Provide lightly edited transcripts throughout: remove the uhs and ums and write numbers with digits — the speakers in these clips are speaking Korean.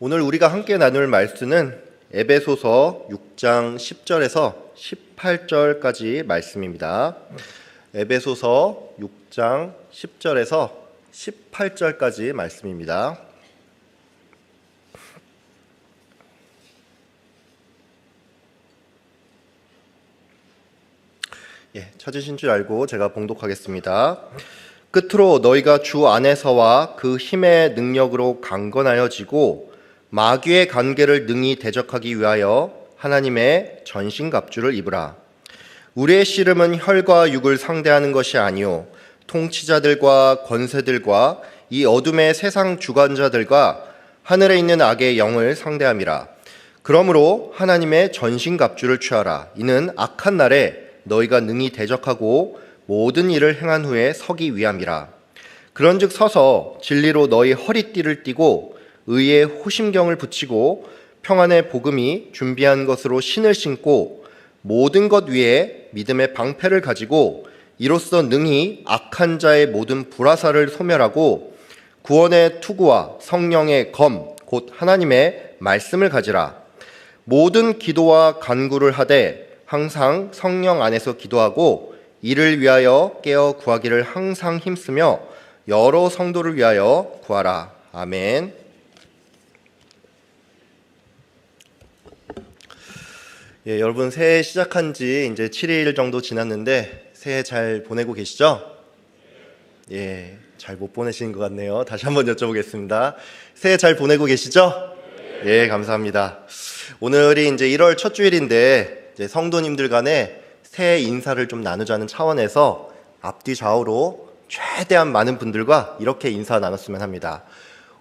오늘 우리가 함께 나눌 말씀은 에베소서 6장 10절에서 18절까지 말씀입니다. 에베소서 6장 10절에서 18절까지 말씀입니다. 찾으신 줄 알고 제가 봉독하겠습니다. 끝으로 너희가 주 안에서와 그 힘의 능력으로 강건하여지고 마귀의 관계를 능히 대적하기 위하여 하나님의 전신갑주를 입으라. 우리의 씨름은 혈과 육을 상대하는 것이 아니요 통치자들과 권세들과 이 어둠의 세상 주관자들과 하늘에 있는 악의 영을 상대함이라. 그러므로 하나님의 전신갑주를 취하라. 이는 악한 날에 너희가 능히 대적하고 모든 일을 행한 후에 서기 위함이라. 그런즉 서서 진리로 너희 허리띠를 띠고 의의 호심경을 붙이고 평안의 복음이 준비한 것으로 신을 신고 모든 것 위에 믿음의 방패를 가지고 이로써 능히 악한 자의 모든 불화살을 소멸하고 구원의 투구와 성령의 검 곧 하나님의 말씀을 가지라. 모든 기도와 간구를 하되 항상 성령 안에서 기도하고 이를 위하여 깨어 구하기를 항상 힘쓰며 여러 성도를 위하여 구하라. 아멘. 여러분 새해 시작한 지 이제 7일 정도 지났는데 새해 잘 보내고 계시죠? 잘 못 보내시는 것 같네요. 다시 한번 여쭤보겠습니다. 새해 잘 보내고 계시죠? 감사합니다. 오늘이 이제 1월 첫 주일인데 이제 성도님들 간에 새해 인사를 좀 나누자는 차원에서 앞뒤 좌우로 최대한 많은 분들과 이렇게 인사 나눴으면 합니다.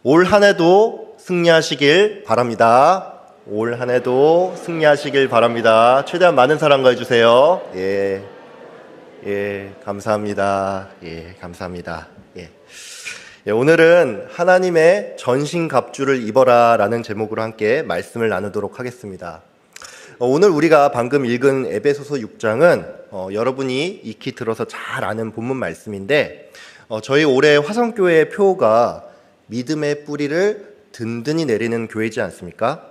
올 한 해도 승리하시길 바랍니다. 올 한 해도 승리하시길 바랍니다. 최대한 많은 사랑과 해주세요. 감사합니다. 감사합니다. 오늘은 하나님의 전신갑주를 입어라 라는 제목으로 함께 말씀을 나누도록 하겠습니다. 오늘 우리가 방금 읽은 에베소서 6장은 여러분이 익히 들어서 잘 아는 본문 말씀인데 저희 올해 화성교회의 표가 믿음의 뿌리를 든든히 내리는 교회이지 않습니까?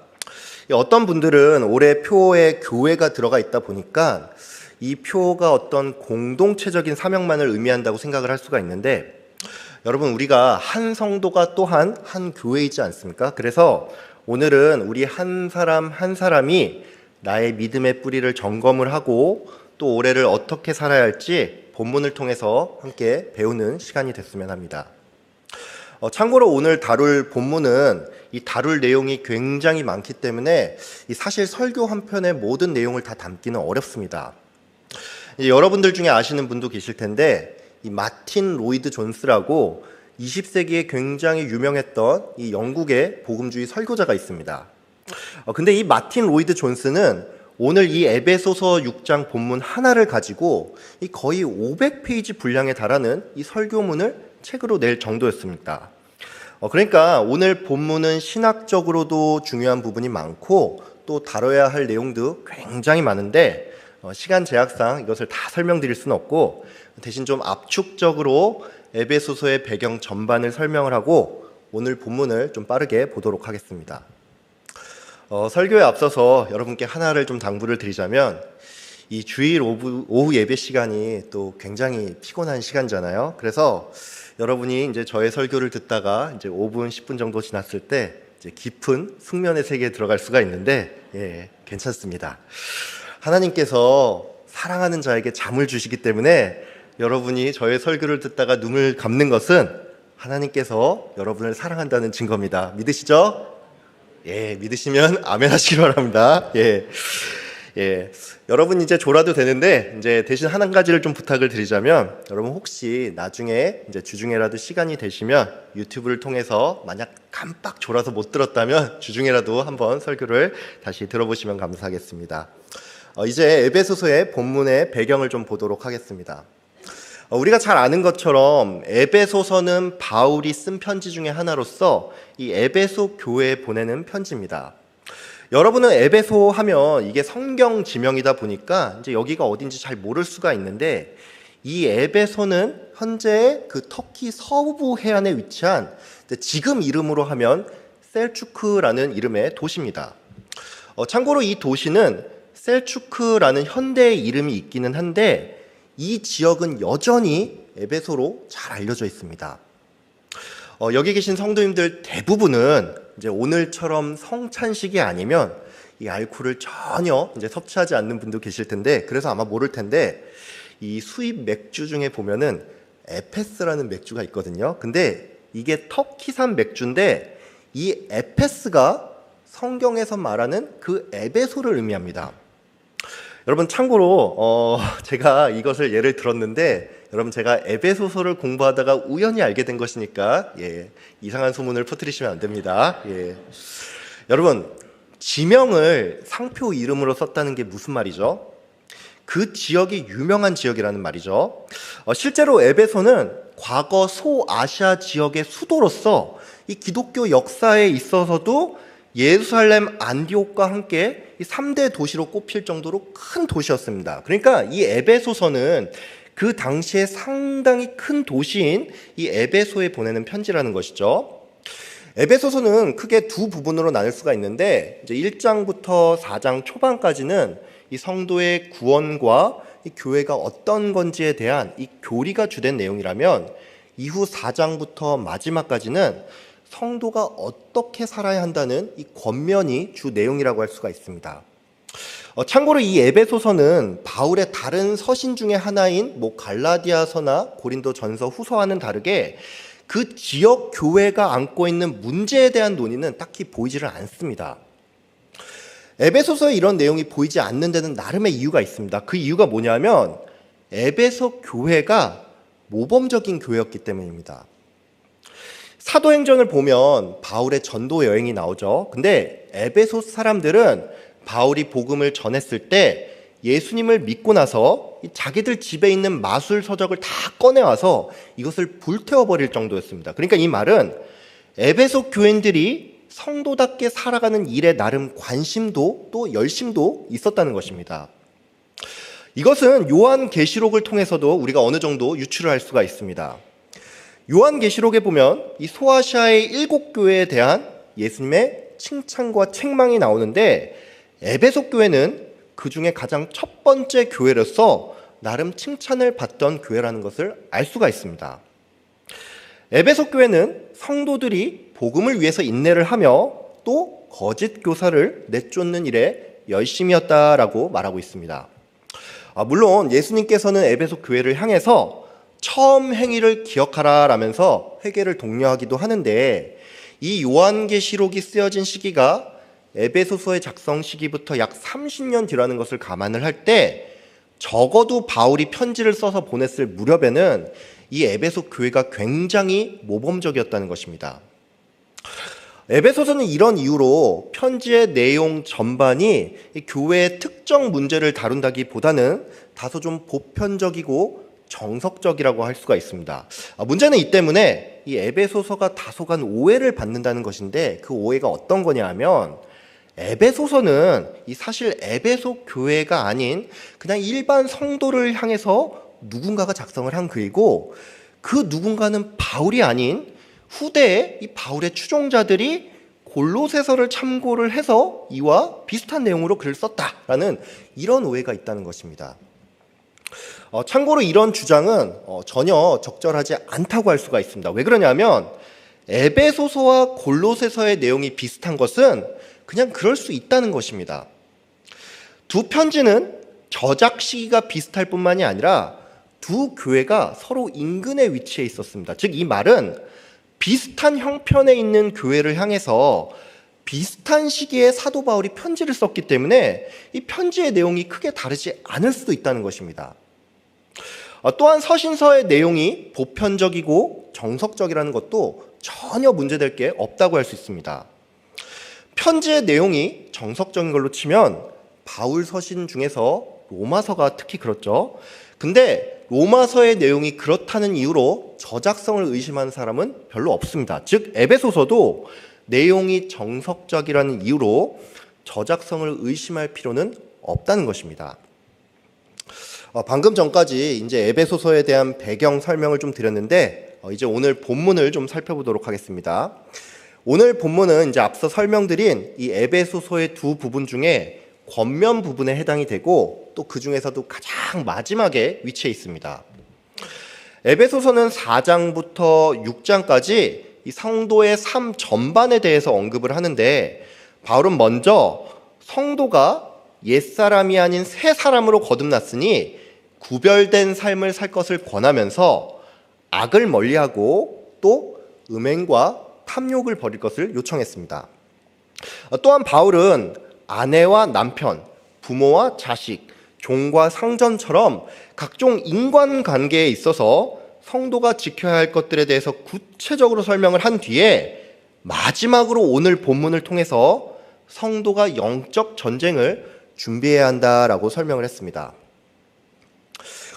어떤 분들은 올해 표에 교회가 들어가 있다 보니까 이 표가 어떤 공동체적인 사명만을 의미한다고 생각을 할 수가 있는데 여러분 우리가 한 성도가 또한 한 교회이지 않습니까? 그래서 오늘은 우리 한 사람 한 사람이 나의 믿음의 뿌리를 점검을 하고 또 올해를 어떻게 살아야 할지 본문을 통해서 함께 배우는 시간이 됐으면 합니다. 참고로 오늘 다룰 본문은 이 다룰 내용이 굉장히 많기 때문에 사실 설교 한 편의 모든 내용을 다 담기는 어렵습니다. 여러분들 중에 아시는 분도 계실 텐데 이 마틴 로이드 존스라고 20세기에 굉장히 유명했던 이 영국의 복음주의 설교자가 있습니다. 근데 이 마틴 로이드 존스는 오늘 이 에베소서 6장 본문 하나를 가지고 이 거의 500페이지 분량에 달하는 이 설교문을 책으로 낼 정도였습니다. 그러니까 오늘 본문은 신학적으로도 중요한 부분이 많고 또 다뤄야 할 내용도 굉장히 많은데 시간 제약상 이것을 다 설명드릴 수는 없고 대신 좀 압축적으로 에베소서의 배경 전반을 설명을 하고 오늘 본문을 좀 빠르게 보도록 하겠습니다. 설교에 앞서서 여러분께 하나를 좀 당부를 드리자면 이 주일 오후 예배 시간이 또 굉장히 피곤한 시간이잖아요. 그래서 여러분이 이제 저의 설교를 듣다가 이제 5분, 10분 정도 지났을 때 이제 깊은 숙면의 세계에 들어갈 수가 있는데 괜찮습니다. 하나님께서 사랑하는 자에게 잠을 주시기 때문에 여러분이 저의 설교를 듣다가 눈을 감는 것은 하나님께서 여러분을 사랑한다는 증거입니다. 믿으시죠? 믿으시면 아멘 하시기 바랍니다. 여러분 이제 졸아도 되는데 이제 대신 한 가지를 좀 부탁을 드리자면 여러분 혹시 나중에 이제 주중에라도 시간이 되시면 유튜브를 통해서 만약 깜빡 졸아서 못 들었다면 주중에라도 한번 설교를 다시 들어보시면 감사하겠습니다. 이제 에베소서의 본문의 배경을 좀 보도록 하겠습니다. 우리가 잘 아는 것처럼 에베소서는 바울이 쓴 편지 중에 하나로서 이 에베소 교회에 보내는 편지입니다. 여러분은 에베소 하면 이게 성경 지명이다 보니까 이제 여기가 어딘지 잘 모를 수가 있는데 이 에베소는 현재 그 터키 서부 해안에 위치한 지금 이름으로 하면 셀추크라는 이름의 도시입니다. 참고로 이 도시는 셀추크라는 현대의 이름이 있기는 한데 이 지역은 여전히 에베소로 잘 알려져 있습니다. 여기 계신 성도님들 대부분은 이제 오늘처럼 성찬식이 아니면 이 알코올을 전혀 이제 섭취하지 않는 분도 계실 텐데, 그래서 아마 모를 텐데 이 수입 맥주 중에 보면은 에페스라는 맥주가 있거든요. 근데 이게 터키산 맥주인데 이 에페스가 성경에서 말하는 그 에베소를 의미합니다. 여러분 참고로 제가 이것을 예를 들었는데, 여러분 제가 에베소서를 공부하다가 우연히 알게 된 것이니까 이상한 소문을 퍼뜨리시면 안 됩니다. 여러분, 지명을 상표 이름으로 썼다는 게 무슨 말이죠? 그 지역이 유명한 지역이라는 말이죠. 실제로 에베소는 과거 소아시아 지역의 수도로서 이 기독교 역사에 있어서도 예루살렘, 안디옥과 함께 이 3대 도시로 꼽힐 정도로 큰 도시였습니다. 그러니까 이 에베소서는 그 당시에 상당히 큰 도시인 이 에베소에 보내는 편지라는 것이죠. 에베소서는 크게 두 부분으로 나눌 수가 있는데, 이제 1장부터 4장 초반까지는 이 성도의 구원과 이 교회가 어떤 건지에 대한 이 교리가 주된 내용이라면, 이후 4장부터 마지막까지는 성도가 어떻게 살아야 한다는 이 권면이 주 내용이라고 할 수가 있습니다. 참고로 이 에베소서는 바울의 다른 서신 중에 하나인 갈라디아서나 고린도전서, 후서와는 다르게 그 지역 교회가 안고 있는 문제에 대한 논의는 딱히 보이지를 않습니다. 에베소서에 이런 내용이 보이지 않는 데는 나름의 이유가 있습니다. 그 이유가 뭐냐면 에베소 교회가 모범적인 교회였기 때문입니다. 사도행전을 보면 바울의 전도 여행이 나오죠. 근데 에베소 사람들은 바울이 복음을 전했을 때 예수님을 믿고 나서 자기들 집에 있는 마술 서적을 다 꺼내와서 이것을 불태워버릴 정도였습니다. 그러니까 이 말은 에베소 교인들이 성도답게 살아가는 일에 나름 관심도 또 열심도 있었다는 것입니다. 이것은 요한계시록을 통해서도 우리가 어느 정도 유추를 할 수가 있습니다. 요한계시록에 보면 이 소아시아의 7교회에 대한 예수님의 칭찬과 책망이 나오는데, 에베소 교회는 그 중에 가장 첫 번째 교회로서 나름 칭찬을 받던 교회라는 것을 알 수가 있습니다. 에베소 교회는 성도들이 복음을 위해서 인내를 하며 또 거짓 교사를 내쫓는 일에 열심이었다라고 말하고 있습니다. 물론 예수님께서는 에베소 교회를 향해서 처음 행위를 기억하라 라면서 회개를 독려하기도 하는데, 이 요한계시록이 쓰여진 시기가 에베소서의 작성 시기부터 약 30년 뒤라는 것을 감안을 할 때 적어도 바울이 편지를 써서 보냈을 무렵에는 이 에베소 교회가 굉장히 모범적이었다는 것입니다. 에베소서는 이런 이유로 편지의 내용 전반이 이 교회의 특정 문제를 다룬다기보다는 다소 좀 보편적이고 정석적이라고 할 수가 있습니다. 문제는 이 때문에 이 에베소서가 다소간 오해를 받는다는 것인데, 그 오해가 어떤 거냐 하면 에베소서는 이 사실 에베소 교회가 아닌 그냥 일반 성도를 향해서 누군가가 작성을 한 글이고, 그 누군가는 바울이 아닌 후대에 이 바울의 추종자들이 골로새서를 참고를 해서 이와 비슷한 내용으로 글을 썼다라는 이런 오해가 있다는 것입니다. 참고로 이런 주장은 전혀 적절하지 않다고 할 수가 있습니다. 왜 그러냐면 에베소서와 골로새서의 내용이 비슷한 것은 그냥 그럴 수 있다는 것입니다. 두 편지는 저작 시기가 비슷할 뿐만이 아니라 두 교회가 서로 인근에 위치해 있었습니다. 즉 이 말은 비슷한 형편에 있는 교회를 향해서 비슷한 시기에 사도 바울이 편지를 썼기 때문에 이 편지의 내용이 크게 다르지 않을 수도 있다는 것입니다. 또한 서신서의 내용이 보편적이고 정석적이라는 것도 전혀 문제될 게 없다고 할 수 있습니다. 편지의 내용이 정석적인 걸로 치면 바울 서신 중에서 로마서가 특히 그렇죠. 근데 로마서의 내용이 그렇다는 이유로 저작성을 의심하는 사람은 별로 없습니다. 즉 에베소서도 내용이 정석적이라는 이유로 저작성을 의심할 필요는 없다는 것입니다. 방금 전까지 이제 에베소서에 대한 배경 설명을 좀 드렸는데, 이제 오늘 본문을 좀 살펴보도록 하겠습니다. 오늘 본문은 이제 앞서 설명드린 이 에베소서의 두 부분 중에 권면 부분에 해당이 되고 또 그 중에서도 가장 마지막에 위치해 있습니다. 에베소서는 4장부터 6장까지 이 성도의 삶 전반에 대해서 언급을 하는데, 바울은 먼저 성도가 옛사람이 아닌 새 사람으로 거듭났으니 구별된 삶을 살 것을 권하면서 악을 멀리하고 또 음행과 탐욕을 버릴 것을 요청했습니다. 또한 바울은 아내와 남편, 부모와 자식, 종과 상전처럼 각종 인간관계에 있어서 성도가 지켜야 할 것들에 대해서 구체적으로 설명을 한 뒤에 마지막으로 오늘 본문을 통해서 성도가 영적 전쟁을 준비해야 한다라고 설명을 했습니다.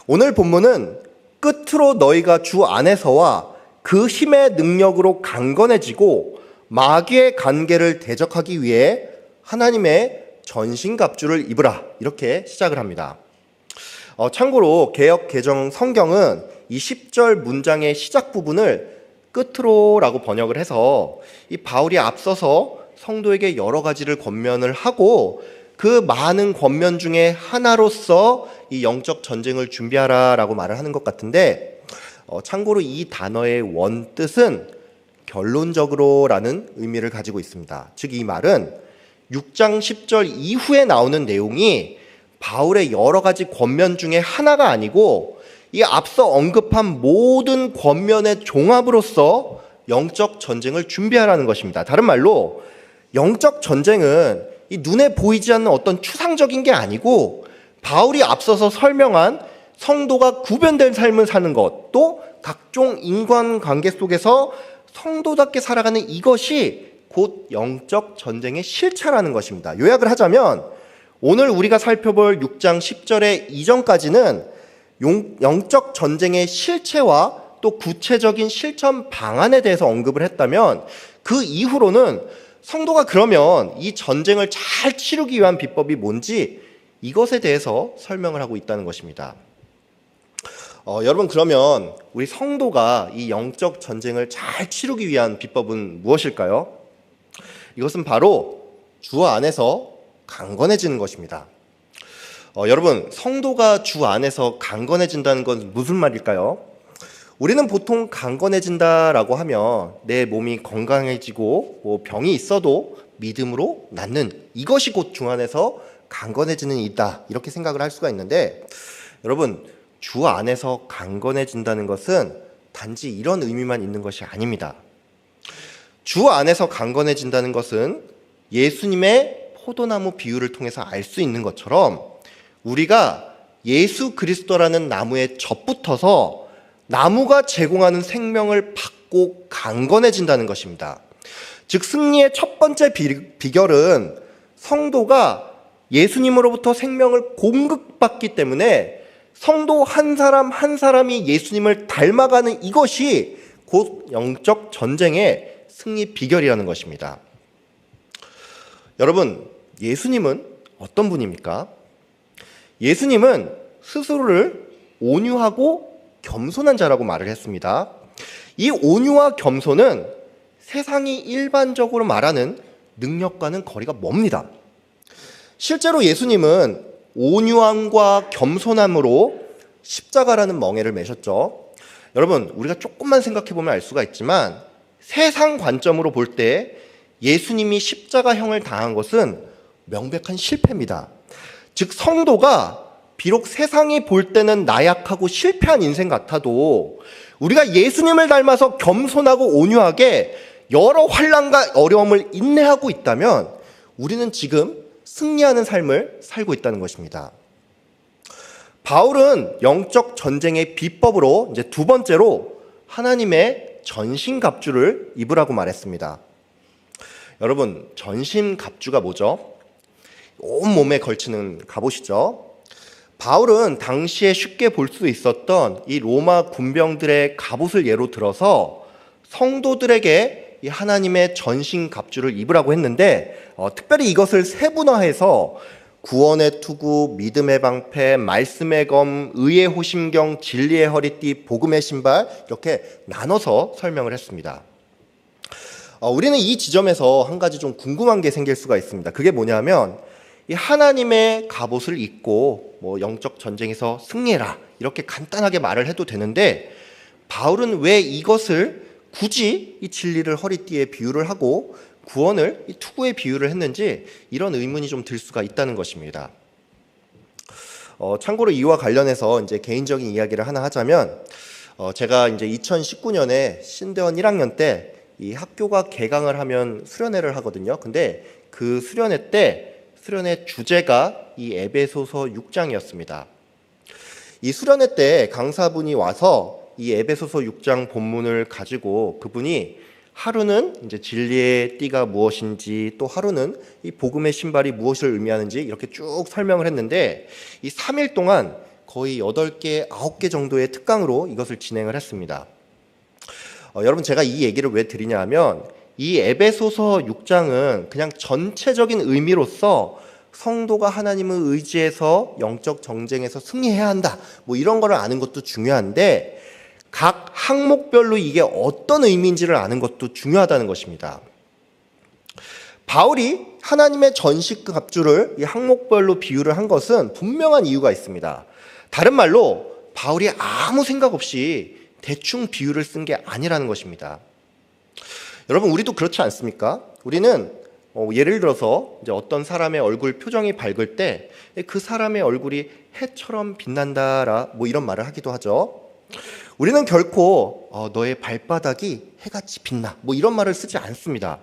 오늘 본문은 끝으로 너희가 주 안에서와 그 힘의 능력으로 강건해지고 마귀의 관계를 대적하기 위해 하나님의 전신갑주를 입으라, 이렇게 시작을 합니다. 참고로 개역 개정 성경은 이 10절 문장의 시작 부분을 끝으로라고 번역을 해서 이 바울이 앞서서 성도에게 여러 가지를 권면을 하고 그 많은 권면 중에 하나로서 이 영적 전쟁을 준비하라라고 말을 하는 것 같은데, 참고로 이 단어의 원뜻은 결론적으로라는 의미를 가지고 있습니다. 즉 이 말은 6장 10절 이후에 나오는 내용이 바울의 여러 가지 권면 중에 하나가 아니고 이 앞서 언급한 모든 권면의 종합으로서 영적 전쟁을 준비하라는 것입니다. 다른 말로 영적 전쟁은 이 눈에 보이지 않는 어떤 추상적인 게 아니고 바울이 앞서서 설명한 성도가 구별된 삶을 사는 것, 또 각종 인간관계 속에서 성도답게 살아가는 이것이 곧 영적 전쟁의 실체라는 것입니다. 요약을 하자면 오늘 우리가 살펴볼 6장 10절의 이전까지는 영적 전쟁의 실체와 또 구체적인 실천 방안에 대해서 언급을 했다면, 그 이후로는 성도가 그러면 이 전쟁을 잘 치르기 위한 비법이 뭔지 이것에 대해서 설명을 하고 있다는 것입니다. 여러분, 그러면 우리 성도가 이 영적 전쟁을 잘 치르기 위한 비법은 무엇일까요? 이것은 바로 주 안에서 강건해지는 것입니다. 여러분, 성도가 주 안에서 강건해진다는 건 무슨 말일까요? 우리는 보통 강건해진다라고 하면 내 몸이 건강해지고 병이 있어도 믿음으로 낫는, 이것이 곧 주 안에서 강건해지는 이다, 이렇게 생각을 할 수가 있는데, 여러분, 주 안에서 강건해진다는 것은 단지 이런 의미만 있는 것이 아닙니다. 주 안에서 강건해진다는 것은 예수님의 포도나무 비유를 통해서 알 수 있는 것처럼 우리가 예수 그리스도라는 나무에 접붙어서 나무가 제공하는 생명을 받고 강건해진다는 것입니다. 즉 승리의 첫 번째 비결은 성도가 예수님으로부터 생명을 공급받기 때문에 성도 한 사람 한 사람이 예수님을 닮아가는 이것이 곧 영적 전쟁의 승리 비결이라는 것입니다. 여러분, 예수님은 어떤 분입니까? 예수님은 스스로를 온유하고 겸손한 자라고 말을 했습니다. 이 온유와 겸손은 세상이 일반적으로 말하는 능력과는 거리가 멉니다. 실제로 예수님은 온유함과 겸손함으로 십자가라는 멍에를 매셨죠. 여러분, 우리가 조금만 생각해 보면 알 수가 있지만 세상 관점으로 볼 때 예수님이 십자가형을 당한 것은 명백한 실패입니다. 즉 성도가 비록 세상이 볼 때는 나약하고 실패한 인생 같아도 우리가 예수님을 닮아서 겸손하고 온유하게 여러 환난과 어려움을 인내하고 있다면 우리는 지금 승리하는 삶을 살고 있다는 것입니다. 바울은 영적 전쟁의 비법으로 이제 두 번째로 하나님의 전신갑주를 입으라고 말했습니다. 여러분, 전신갑주가 뭐죠? 온몸에 걸치는 갑옷이죠. 바울은 당시에 쉽게 볼 수 있었던 이 로마 군병들의 갑옷을 예로 들어서 성도들에게 이 하나님의 전신갑주를 입으라고 했는데, 특별히 이것을 세분화해서 구원의 투구, 믿음의 방패, 말씀의 검, 의의 호심경, 진리의 허리띠, 복음의 신발, 이렇게 나눠서 설명을 했습니다. 우리는 이 지점에서 한 가지 좀 궁금한 게 생길 수가 있습니다. 그게 뭐냐면 이 하나님의 갑옷을 입고 뭐 영적 전쟁에서 승리해라 이렇게 간단하게 말을 해도 되는데 바울은 왜 이것을 굳이 이 진리를 허리띠에 비유를 하고 구원을 이 투구에 비유를 했는지 이런 의문이 좀 들 수가 있다는 것입니다. 참고로 이와 관련해서 이제 개인적인 이야기를 하나 하자면 제가 이제 2019년에 신대원 1학년 때 이 학교가 개강을 하면 수련회를 하거든요. 근데 그 수련회 때 수련회 주제가 이 에베소서 6장이었습니다. 이 수련회 때 강사분이 와서 이 에베소서 6장 본문을 가지고 그분이 하루는 이제 진리의 띠가 무엇인지 또 하루는 이 복음의 신발이 무엇을 의미하는지 이렇게 쭉 설명을 했는데 이 3일 동안 거의 8개, 9개 정도의 특강으로 이것을 진행을 했습니다. 여러분 제가 이 얘기를 왜 드리냐 하면 이 에베소서 6장은 그냥 전체적인 의미로서 성도가 하나님을 의지해서 영적 정쟁에서 승리해야 한다 뭐 이런 거를 아는 것도 중요한데 각 항목별로 이게 어떤 의미인지를 아는 것도 중요하다는 것입니다. 바울이 하나님의 전식 갑주를 이 항목별로 비유를 한 것은 분명한 이유가 있습니다. 다른 말로 바울이 아무 생각 없이 대충 비유를 쓴 게 아니라는 것입니다. 여러분 우리도 그렇지 않습니까? 우리는 예를 들어서 이제 어떤 사람의 얼굴 표정이 밝을 때 그 사람의 얼굴이 해처럼 빛난다라 뭐 이런 말을 하기도 하죠. 우리는 결코 너의 발바닥이 해같이 빛나 뭐 이런 말을 쓰지 않습니다.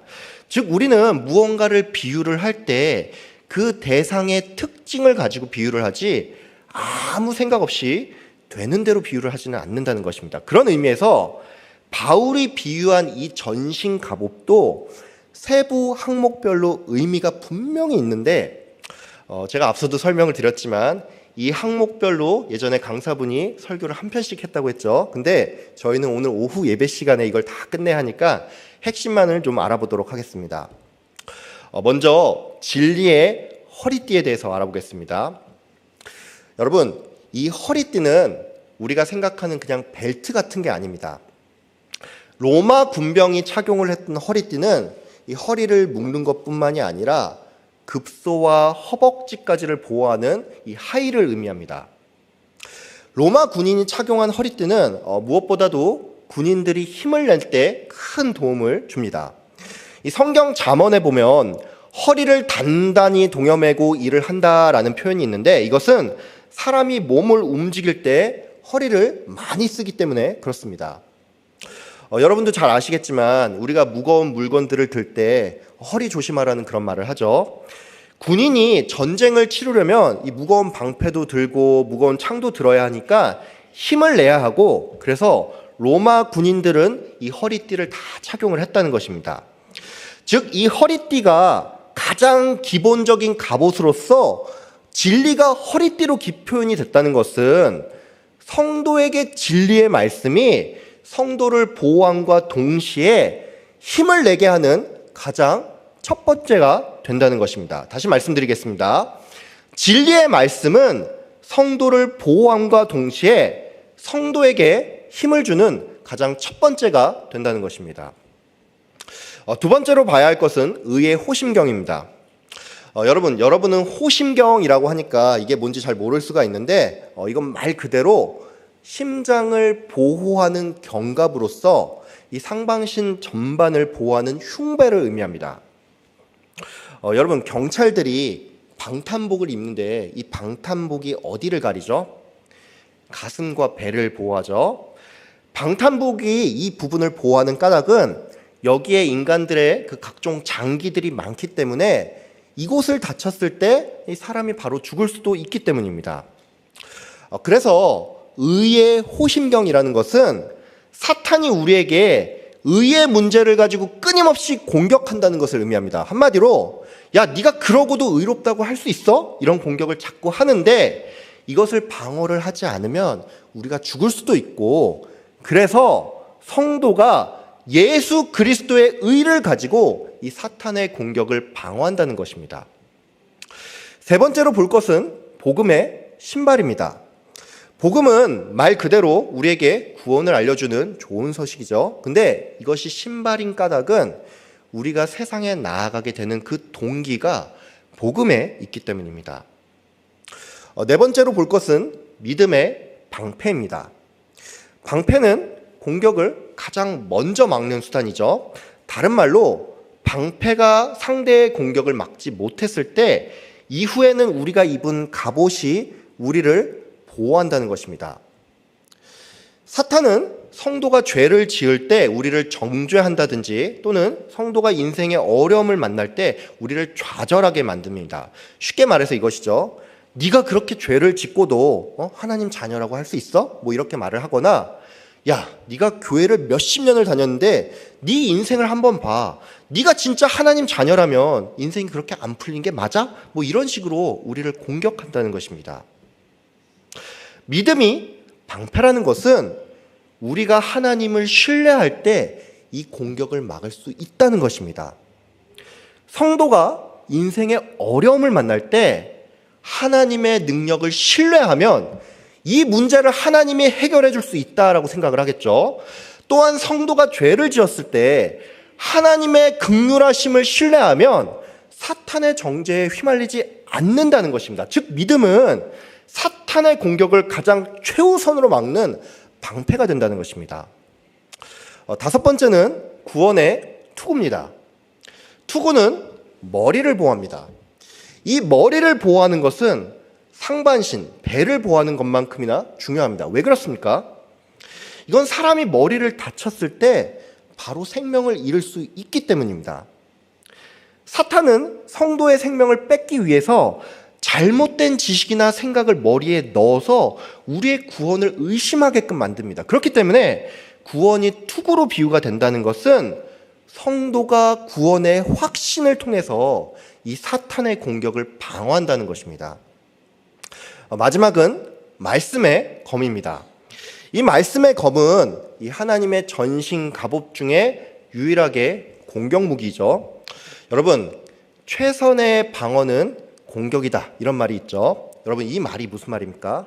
즉 우리는 무언가를 비유를 할 때 그 대상의 특징을 가지고 비유를 하지 아무 생각 없이 되는 대로 비유를 하지는 않는다는 것입니다. 그런 의미에서 바울이 비유한 이 전신 갑옷도 세부 항목별로 의미가 분명히 있는데 제가 앞서도 설명을 드렸지만 이 항목별로 예전에 강사분이 설교를 한 편씩 했다고 했죠. 근데 저희는 오늘 오후 예배 시간에 이걸 다 끝내야 하니까 핵심만을 좀 알아보도록 하겠습니다. 먼저 진리의 허리띠에 대해서 알아보겠습니다. 여러분 이 허리띠는 우리가 생각하는 그냥 벨트 같은 게 아닙니다. 로마 군병이 착용을 했던 허리띠는 이 허리를 묶는 것뿐만이 아니라 급소와 허벅지까지를 보호하는 이 하의를 의미합니다. 로마 군인이 착용한 허리띠는 무엇보다도 군인들이 힘을 낼 때 큰 도움을 줍니다. 이 성경 잠언에 보면 허리를 단단히 동여매고 일을 한다라는 표현이 있는데 이것은 사람이 몸을 움직일 때 허리를 많이 쓰기 때문에 그렇습니다. 여러분도 잘 아시겠지만 우리가 무거운 물건들을 들 때 허리 조심하라는 그런 말을 하죠. 군인이 전쟁을 치르려면 이 무거운 방패도 들고 무거운 창도 들어야 하니까 힘을 내야 하고 그래서 로마 군인들은 이 허리띠를 다 착용을 했다는 것입니다. 즉 이 허리띠가 가장 기본적인 갑옷으로서 진리가 허리띠로 표현이 됐다는 것은 성도에게 진리의 말씀이 성도를 보호함과 동시에 힘을 내게 하는 가장 첫 번째가 된다는 것입니다. 다시 말씀드리겠습니다. 진리의 말씀은 성도를 보호함과 동시에 성도에게 힘을 주는 가장 첫 번째가 된다는 것입니다. 두 번째로 봐야 할 것은 의의 호심경입니다. 여러분은 호심경이라고 하니까 이게 뭔지 잘 모를 수가 있는데 이건 말 그대로 심장을 보호하는 경갑으로서 이 상반신 전반을 보호하는 흉배를 의미합니다. 여러분 경찰들이 방탄복을 입는데 이 방탄복이 어디를 가리죠? 가슴과 배를 보호하죠. 방탄복이 이 부분을 보호하는 까닭은 여기에 인간들의 그 각종 장기들이 많기 때문에 이곳을 다쳤을 때 이 사람이 바로 죽을 수도 있기 때문입니다. 그래서 의의 호심경이라는 것은 사탄이 우리에게 의의 문제를 가지고 끊임없이 공격한다는 것을 의미합니다. 한마디로 야 네가 그러고도 의롭다고 할 수 있어? 이런 공격을 자꾸 하는데 이것을 방어를 하지 않으면 우리가 죽을 수도 있고 그래서 성도가 예수 그리스도의 의를 가지고 이 사탄의 공격을 방어한다는 것입니다. 세 번째로 볼 것은 복음의 신발입니다. 복음은 말 그대로 우리에게 구원을 알려주는 좋은 소식이죠. 근데 이것이 신발인 까닭은 우리가 세상에 나아가게 되는 그 동기가 복음에 있기 때문입니다. 네 번째로 볼 것은 믿음의 방패입니다. 방패는 공격을 가장 먼저 막는 수단이죠. 다른 말로 방패가 상대의 공격을 막지 못했을 때 이후에는 우리가 입은 갑옷이 우리를 보호한다는 것입니다. 사탄은 성도가 죄를 지을 때 우리를 정죄한다든지 또는 성도가 인생의 어려움을 만날 때 우리를 좌절하게 만듭니다. 쉽게 말해서 이것이죠. 네가 그렇게 죄를 짓고도 하나님 자녀라고 할 수 있어? 뭐 이렇게 말을 하거나, 야, 네가 교회를 몇십 년을 다녔는데 네 인생을 한번 봐. 네가 진짜 하나님 자녀라면 인생이 그렇게 안 풀린 게 맞아? 뭐 이런 식으로 우리를 공격한다는 것입니다. 믿음이 방패라는 것은 우리가 하나님을 신뢰할 때 이 공격을 막을 수 있다는 것입니다. 성도가 인생의 어려움을 만날 때 하나님의 능력을 신뢰하면 이 문제를 하나님이 해결해 줄 수 있다라고 생각을 하겠죠. 또한 성도가 죄를 지었을 때 하나님의 긍휼하심을 신뢰하면 사탄의 정죄에 휘말리지 않는다는 것입니다. 즉 믿음은 사탄의 공격을 가장 최우선으로 막는 방패가 된다는 것입니다. 다섯 번째는 구원의 투구입니다. 투구는 머리를 보호합니다. 이 머리를 보호하는 것은 상반신, 배를 보호하는 것만큼이나 중요합니다. 왜 그렇습니까? 이건 사람이 머리를 다쳤을 때 바로 생명을 잃을 수 있기 때문입니다. 사탄은 성도의 생명을 뺏기 위해서 잘못된 지식이나 생각을 머리에 넣어서 우리의 구원을 의심하게끔 만듭니다. 그렇기 때문에 구원이 투구로 비유가 된다는 것은 성도가 구원의 확신을 통해서 이 사탄의 공격을 방어한다는 것입니다. 마지막은 말씀의 검입니다. 이 말씀의 검은 이 하나님의 전신 갑옷 중에 유일하게 공격 무기죠. 여러분, 최선의 방어는 공격이다, 이런 말이 있죠. 여러분, 이 말이 무슨 말입니까?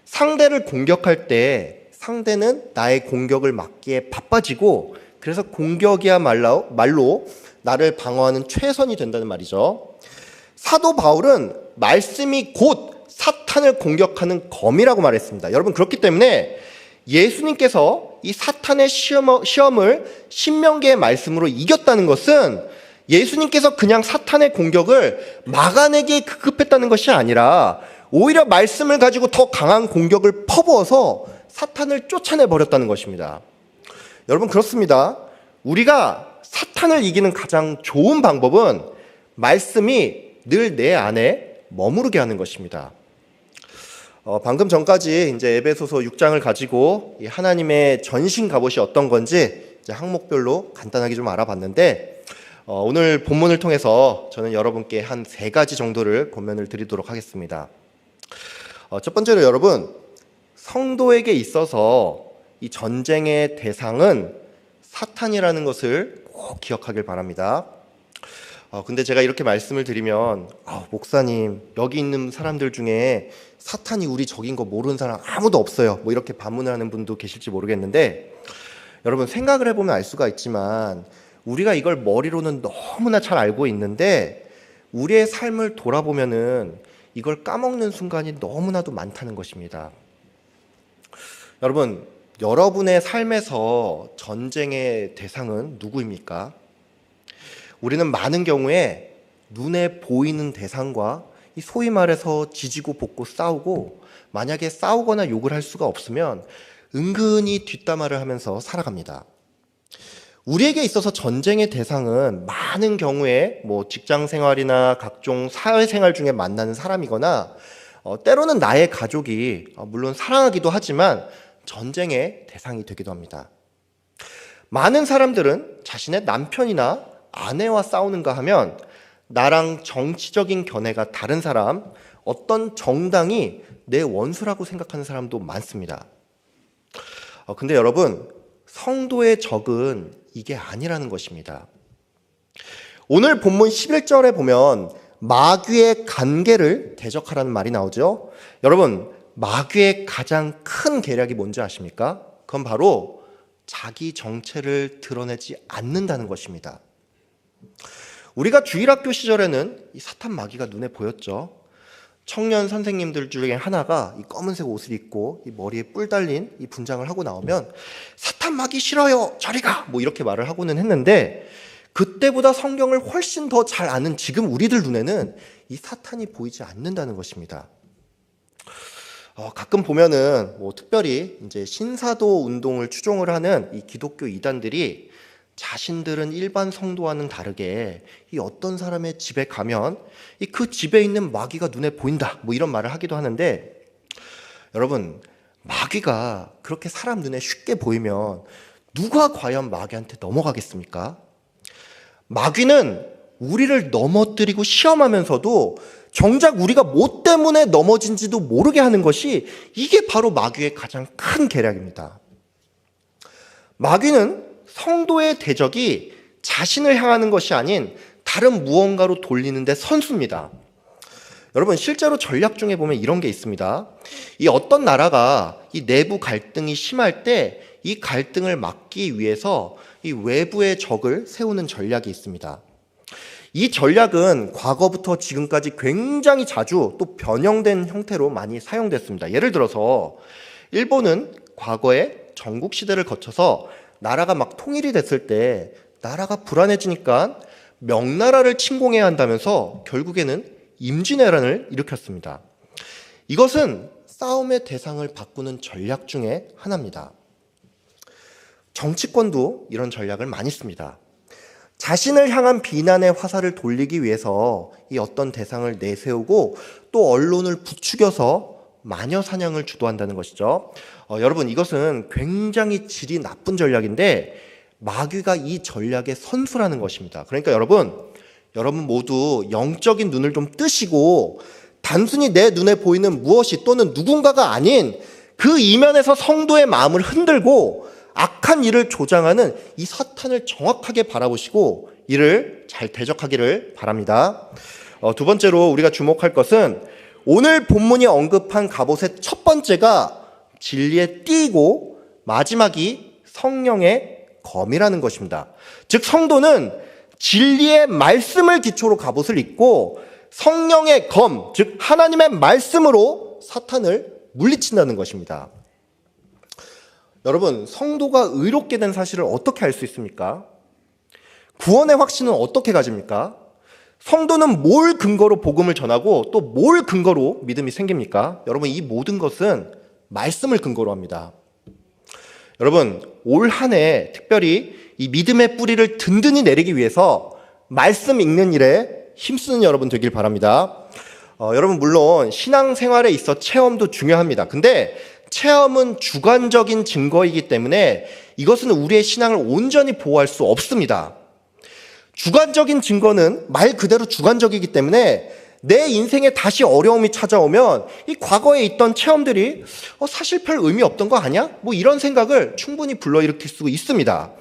상대를 공격할 때 상대는 나의 공격을 막기에 바빠지고 그래서 공격이야말로 나를 방어하는 최선이 된다는 말이죠. 사도 바울은 말씀이 곧 사탄을 공격하는 검이라고 말했습니다. 여러분, 그렇기 때문에 예수님께서 이 사탄의 시험을 신명기의 말씀으로 이겼다는 것은 예수님께서 그냥 사탄의 공격을 막아내기에 급급했다는 것이 아니라 오히려 말씀을 가지고 더 강한 공격을 퍼부어서 사탄을 쫓아내버렸다는 것입니다. 여러분, 그렇습니다. 우리가 사탄을 이기는 가장 좋은 방법은 말씀이 늘 내 안에 머무르게 하는 것입니다. 방금 전까지 이제 에베소서 6장을 가지고 이 하나님의 전신 갑옷이 어떤 건지 이제 항목별로 간단하게 좀 알아봤는데, 오늘 본문을 통해서 저는 여러분께 한 3가지 정도를 권면을 드리도록 하겠습니다. 첫 번째로 여러분, 성도에게 있어서 이 전쟁의 대상은 사탄이라는 것을 꼭 기억하길 바랍니다. 근데 제가 이렇게 말씀을 드리면 목사님, 여기 있는 사람들 중에 사탄이 우리 적인 거 모르는 사람 아무도 없어요, 뭐 이렇게 반문을 하는 분도 계실지 모르겠는데, 여러분 생각을 해보면 알 수가 있지만 우리가 이걸 머리로는 너무나 잘 알고 있는데 우리의 삶을 돌아보면은 이걸 까먹는 순간이 너무나도 많다는 것입니다. 여러분, 여러분의 삶에서 전쟁의 대상은 누구입니까? 우리는 많은 경우에 눈에 보이는 대상과 소위 말해서 지지고 볶고 싸우고, 만약에 싸우거나 욕을 할 수가 없으면 은근히 뒷담화를 하면서 살아갑니다. 우리에게 있어서 전쟁의 대상은 많은 경우에 뭐 직장 생활이나 각종 사회 생활 중에 만나는 사람이거나 때로는 나의 가족이 물론 사랑하기도 하지만 전쟁의 대상이 되기도 합니다. 많은 사람들은 자신의 남편이나 아내와 싸우는가 하면 나랑 정치적인 견해가 다른 사람, 어떤 정당이 내 원수라고 생각하는 사람도 많습니다. 근데 여러분, 성도의 적은 이게 아니라는 것입니다. 오늘 본문 11절에 보면 마귀의 간계를 대적하라는 말이 나오죠. 여러분, 마귀의 가장 큰 계략이 뭔지 아십니까? 그건 바로 자기 정체를 드러내지 않는다는 것입니다. 우리가 주일학교 시절에는 이 사탄 마귀가 눈에 보였죠. 청년 선생님들 중에 하나가 이 검은색 옷을 입고 이 머리에 뿔 달린 이 분장을 하고 나오면 사탄 마귀 싫어요, 저리 가! 뭐 이렇게 말을 하고는 했는데, 그때보다 성경을 훨씬 더 잘 아는 지금 우리들 눈에는 이 사탄이 보이지 않는다는 것입니다. 가끔 보면은 특별히 이제 신사도 운동을 추종을 하는 이 기독교 이단들이 자신들은 일반 성도와는 다르게 이 어떤 사람의 집에 가면 그 집에 있는 마귀가 눈에 보인다, 뭐 이런 말을 하기도 하는데, 여러분, 마귀가 그렇게 사람 눈에 쉽게 보이면 누가 과연 마귀한테 넘어가겠습니까? 마귀는 우리를 넘어뜨리고 시험하면서도 정작 우리가 뭐 때문에 넘어진지도 모르게 하는 것이, 이게 바로 마귀의 가장 큰 계략입니다. 마귀는 성도의 대적이 자신을 향하는 것이 아닌 다른 무언가로 돌리는데 선수입니다. 여러분, 실제로 전략 중에 보면 이런 게 있습니다. 이 어떤 나라가 이 내부 갈등이 심할 때 이 갈등을 막기 위해서 이 외부의 적을 세우는 전략이 있습니다. 이 전략은 과거부터 지금까지 굉장히 자주 또 변형된 형태로 많이 사용됐습니다. 예를 들어서 일본은 과거에 전국시대를 거쳐서 나라가 막 통일이 됐을 때 나라가 불안해지니까 명나라를 침공해야 한다면서 결국에는 임진왜란을 일으켰습니다. 이것은 싸움의 대상을 바꾸는 전략 중에 하나입니다. 정치권도 이런 전략을 많이 씁니다. 자신을 향한 비난의 화살을 돌리기 위해서 이 어떤 대상을 내세우고 또 언론을 부추겨서 마녀 사냥을 주도한다는 것이죠. 여러분, 이것은 굉장히 질이 나쁜 전략인데 마귀가 이 전략의 선수라는 것입니다. 그러니까 여러분 모두 영적인 눈을 좀 뜨시고 단순히 내 눈에 보이는 무엇이 또는 누군가가 아닌 그 이면에서 성도의 마음을 흔들고 악한 일을 조장하는 이 사탄을 정확하게 바라보시고 이를 잘 대적하기를 바랍니다. 두 번째로 우리가 주목할 것은 오늘 본문이 언급한 갑옷의 첫 번째가 진리의 띠이고 마지막이 성령의 검이라는 것입니다. 즉 성도는 진리의 말씀을 기초로 갑옷을 입고 성령의 검, 즉 하나님의 말씀으로 사탄을 물리친다는 것입니다. 여러분, 성도가 의롭게 된 사실을 어떻게 알 수 있습니까? 구원의 확신은 어떻게 가집니까? 성도는 뭘 근거로 복음을 전하고 또 뭘 근거로 믿음이 생깁니까? 여러분, 이 모든 것은 말씀을 근거로 합니다. 여러분, 올 한 해 특별히 이 믿음의 뿌리를 든든히 내리기 위해서 말씀 읽는 일에 힘쓰는 여러분 되길 바랍니다. 여러분, 물론 신앙생활에 있어 체험도 중요합니다. 근데 체험은 주관적인 증거이기 때문에 이것은 우리의 신앙을 온전히 보호할 수 없습니다. 주관적인 증거는 말 그대로 주관적이기 때문에 내 인생에 다시 어려움이 찾아오면 이 과거에 있던 체험들이 사실 별 의미 없던 거 아니야? 뭐 이런 생각을 충분히 불러일으킬 수 있습니다.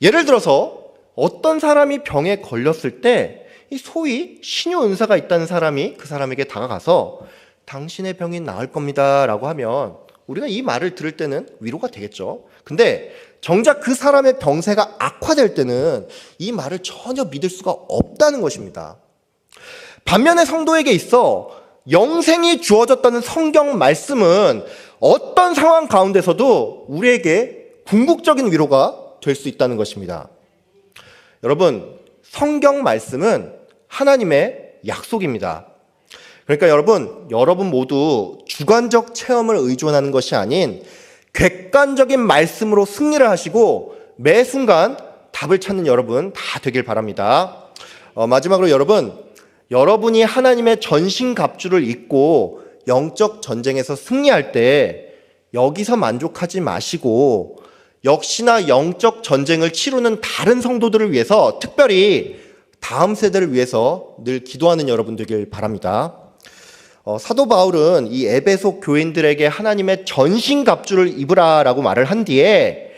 예를 들어서 어떤 사람이 병에 걸렸을 때 이 소위 신유 은사가 있다는 사람이 그 사람에게 다가가서 당신의 병이 나을 겁니다 라고 하면 우리가 이 말을 들을 때는 위로가 되겠죠. 근데 정작 그 사람의 병세가 악화될 때는 이 말을 전혀 믿을 수가 없다는 것입니다. 반면에 성도에게 있어 영생이 주어졌다는 성경 말씀은 어떤 상황 가운데서도 우리에게 궁극적인 위로가 될 수 있다는 것입니다. 여러분, 성경 말씀은 하나님의 약속입니다. 그러니까 여러분 모두 주관적 체험을 의존하는 것이 아닌 객관적인 말씀으로 승리를 하시고 매 순간 답을 찾는 여러분 다 되길 바랍니다. 마지막으로 여러분이 하나님의 전신갑주를 입고 영적 전쟁에서 승리할 때 여기서 만족하지 마시고 역시나 영적 전쟁을 치르는 다른 성도들을 위해서 특별히 다음 세대를 위해서 늘 기도하는 여러분 되길 바랍니다. 사도 바울은 이 에베소 교인들에게 하나님의 전신갑주를 입으라라고 말을 한 뒤에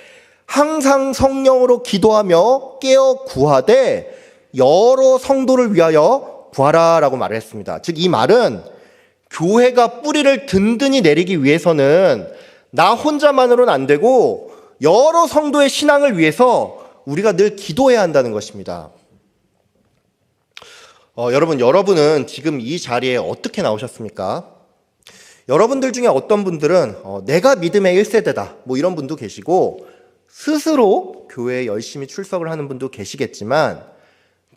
항상 성령으로 기도하며 깨어 구하되 여러 성도를 위하여 구하라라고 말을 했습니다. 즉 이 말은 교회가 뿌리를 든든히 내리기 위해서는 나 혼자만으로는 안 되고 여러 성도의 신앙을 위해서 우리가 늘 기도해야 한다는 것입니다. 여러분은 지금 이 자리에 어떻게 나오셨습니까? 여러분들 중에 어떤 분들은 내가 믿음의 1세대다 뭐 이런 분도 계시고 스스로 교회에 열심히 출석을 하는 분도 계시겠지만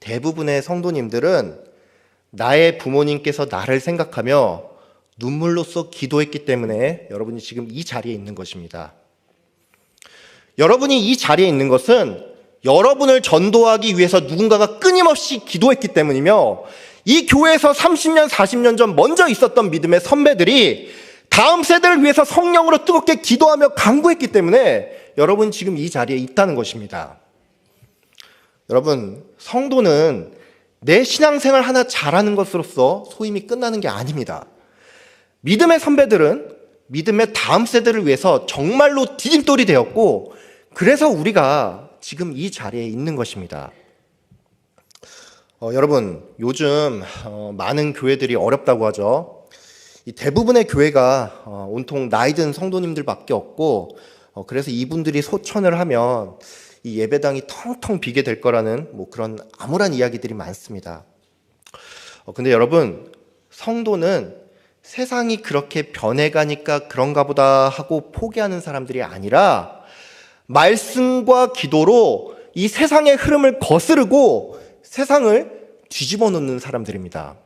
대부분의 성도님들은 나의 부모님께서 나를 생각하며 눈물로써 기도했기 때문에 여러분이 지금 이 자리에 있는 것입니다. 여러분이 이 자리에 있는 것은 여러분을 전도하기 위해서 누군가가 끊임없이 기도했기 때문이며 이 교회에서 30년, 40년 전 먼저 있었던 믿음의 선배들이 다음 세대를 위해서 성령으로 뜨겁게 기도하며 간구했기 때문에 여러분 지금 이 자리에 있다는 것입니다. 여러분, 성도는 내 신앙생활 하나 잘하는 것으로서 소임이 끝나는 게 아닙니다. 믿음의 선배들은 믿음의 다음 세대를 위해서 정말로 디딤돌이 되었고 그래서 우리가 지금 이 자리에 있는 것입니다. 여러분, 요즘 많은 교회들이 어렵다고 하죠. 이 대부분의 교회가 온통 나이 든 성도님들밖에 없고 그래서 이분들이 소천을 하면 이 예배당이 텅텅 비게 될 거라는 뭐 그런 암울한 이야기들이 많습니다. 근데 여러분, 성도는 세상이 그렇게 변해가니까 그런가 보다 하고 포기하는 사람들이 아니라 말씀과 기도로 이 세상의 흐름을 거스르고 세상을 뒤집어 놓는 사람들입니다.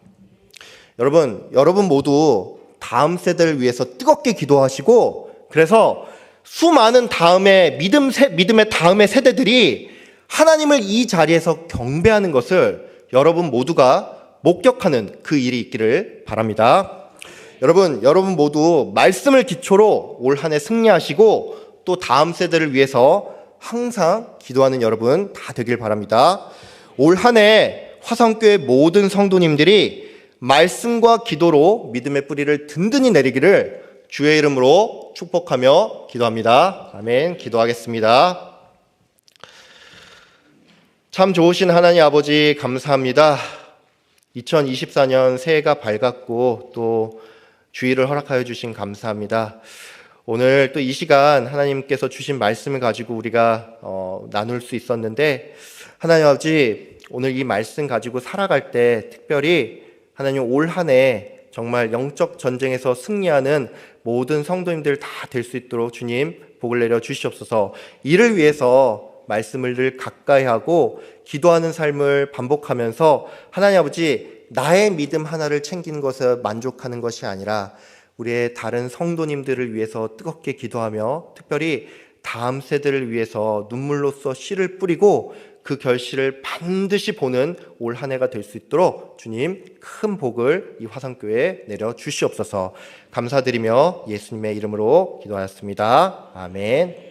여러분 모두 다음 세대를 위해서 뜨겁게 기도하시고 그래서 수많은 믿음의 다음의 세대들이 하나님을 이 자리에서 경배하는 것을 여러분 모두가 목격하는 그 일이 있기를 바랍니다. 여러분 모두 말씀을 기초로 올 한 해 승리하시고 또 다음 세대를 위해서 항상 기도하는 여러분 다 되길 바랍니다. 올 한 해 화성교회 모든 성도님들이 말씀과 기도로 믿음의 뿌리를 든든히 내리기를 주의 이름으로 축복하며 기도합니다. 아멘. 기도하겠습니다. 참 좋으신 하나님 아버지 감사합니다. 2024년 새해가 밝았고 또 주의를 허락하여 주신 감사합니다. 오늘 또 이 시간 하나님께서 주신 말씀을 가지고 우리가 나눌 수 있었는데 하나님 아버지 오늘 이 말씀 가지고 살아갈 때 특별히 하나님 올 한 해 정말 영적 전쟁에서 승리하는 모든 성도님들 다 될 수 있도록 주님 복을 내려 주시옵소서. 이를 위해서 말씀을 늘 가까이 하고 기도하는 삶을 반복하면서 하나님 아버지 나의 믿음 하나를 챙기는 것에 만족하는 것이 아니라 우리의 다른 성도님들을 위해서 뜨겁게 기도하며 특별히 다음 세대를 위해서 눈물로써 씨를 뿌리고 그 결실을 반드시 보는 올 한 해가 될 수 있도록 주님 큰 복을 이 화성교회에 내려 주시옵소서. 감사드리며 예수님의 이름으로 기도하였습니다. 아멘.